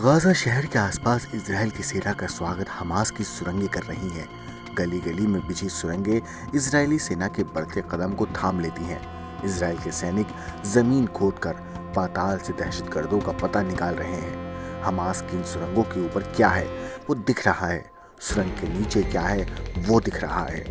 Gaza शहर के आसपास इजराइल की सेना का स्वागत हमास की सुरंगें कर रही हैं। गली गली में बिछी सुरंगें इजरायली सेना के बढ़ते कदम को थाम लेती हैं। इजराइल के सैनिक जमीन खोदकर पाताल से दहशतगर्दों का पता निकाल रहे हैं। हमास की इन सुरंगों के ऊपर क्या है वो दिख रहा है, सुरंग के नीचे क्या है वो दिख रहा है।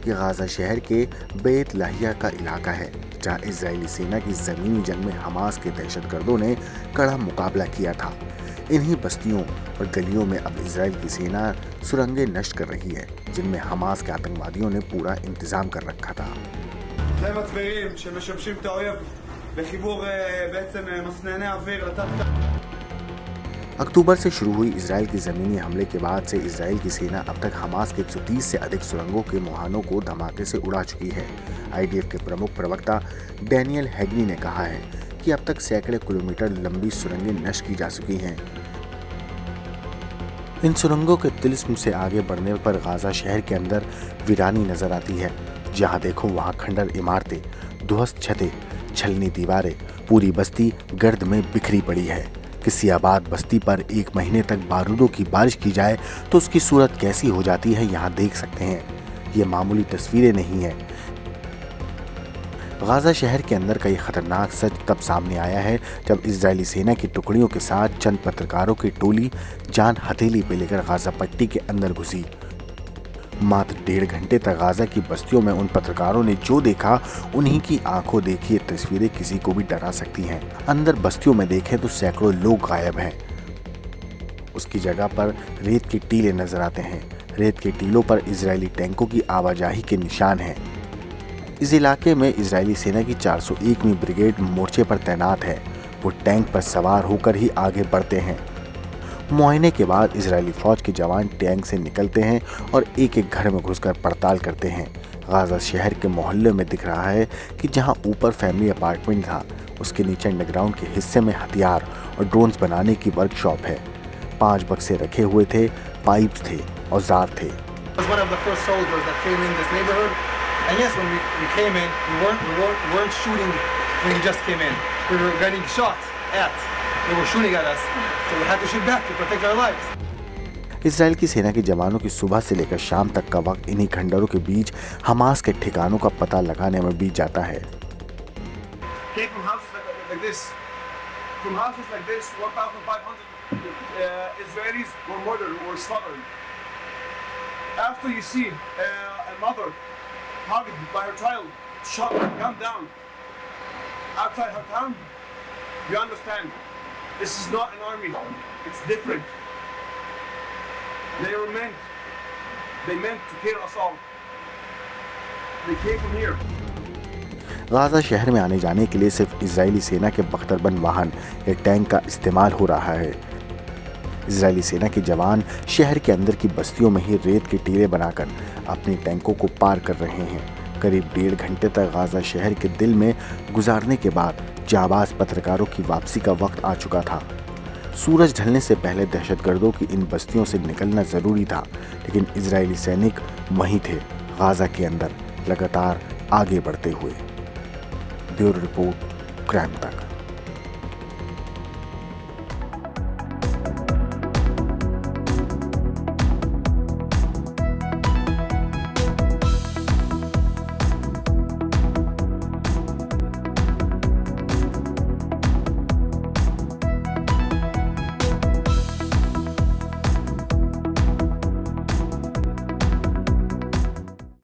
ये गाजा शहर के बेत लाहिया का इलाका है, जहां इजरायली सेना की जमीनी जंग में हमास के दहशतगर्दों ने कड़ा मुकाबला किया था। इन्हीं बस्तियों और गलियों में अब इजराइल की सेना सुरंगें नष्ट कर रही है, जिनमें हमास के आतंकवादियों ने पूरा इंतजाम कर रखा था। अक्टूबर से शुरू हुई इजराइल की जमीनी हमले के बाद से इजराइल की सेना अब तक हमास के 130 से अधिक सुरंगों के मुहानों को धमाके से उड़ा चुकी है। आईडीएफ के प्रमुख प्रवक्ता डैनियल हैगनी ने कहा है कि अब तक सैकड़ों किलोमीटर लंबी सुरंगें नष्ट की जा चुकी हैं। इन सुरंगों के तिलिस्म से आगे बढ़ने पर गाजा शहर के अंदर वीरानी नजर आती है। जहां देखो वहां खंडर इमारतें, ध्वस्त छतें, छलनी दीवारें, पूरी बस्ती गर्द में बिखरी पड़ी है। किसी आबाद बस्ती पर एक महीने तक बारूदों की बारिश की जाए तो उसकी सूरत कैसी हो जाती है यहाँ देख सकते हैं। ये मामूली तस्वीरें नहीं है। गाजा शहर के अंदर का ये खतरनाक सच तब सामने आया है जब इजरायली सेना की टुकड़ियों के साथ चंद पत्रकारों की टोली जान हथेली पे लेकर गाजा पट्टी के अंदर घुसी। मात्र 1.5 घंटे तक गाजा की बस्तियों में उन पत्रकारों ने जो देखा, उन्हीं की आंखों देखी तस्वीरें किसी को भी डरा सकती हैं। अंदर बस्तियों में देखें तो सैकड़ों लोग गायब हैं। उसकी जगह पर रेत के टीले नजर आते हैं। रेत के टीलों पर इजरायली टैंकों की आवाजाही के निशान हैं। इस इलाके में इजरायली सेना की 401वीं ब्रिगेड मोर्चे पर तैनात है। वो टैंक पर सवार होकर ही आगे बढ़ते हैं। मुआयने के बाद इजरायली फौज के जवान टैंक से निकलते हैं और एक एक घर में घुसकर पड़ताल करते हैं। गाजा शहर के मोहल्ले में दिख रहा है कि जहां ऊपर फैमिली अपार्टमेंट था, उसके नीचे अंडरग्राउंड के हिस्से में हथियार और ड्रोन्स बनाने की वर्कशॉप है। 5 बक्से रखे हुए थे, पाइप्स थे, औजार थे। इजराइल की सेना के जवानों की सुबह से लेकर शाम तक का वक्त इन्हीं खंडरों के बीच हमास के ठिकानों का पता लगाने में बीत जाता है। This is not an army. It's different. They meant to kill us all. They came from here. Gaza शहर में आने जाने के लिए सिर्फ इजरायली सेना के बख्तरबंद वाहन या टैंक का इस्तेमाल हो रहा है। इजरायली सेना के जवान शहर के अंदर की बस्तियों में ही रेत के टीले बनाकर अपने टैंकों को पार कर रहे हैं। करीब 1.5 घंटे तक गाजा शहर के दिल में गुजारने के बाद जाबाज पत्रकारों की वापसी का वक्त आ चुका था। सूरज ढलने से पहले दहशतगर्दों की इन बस्तियों से निकलना जरूरी था, लेकिन इजरायली सैनिक वहीं थे, गाजा के अंदर लगातार आगे बढ़ते हुए। ब्यूरो रिपोर्ट, क्राइम तक।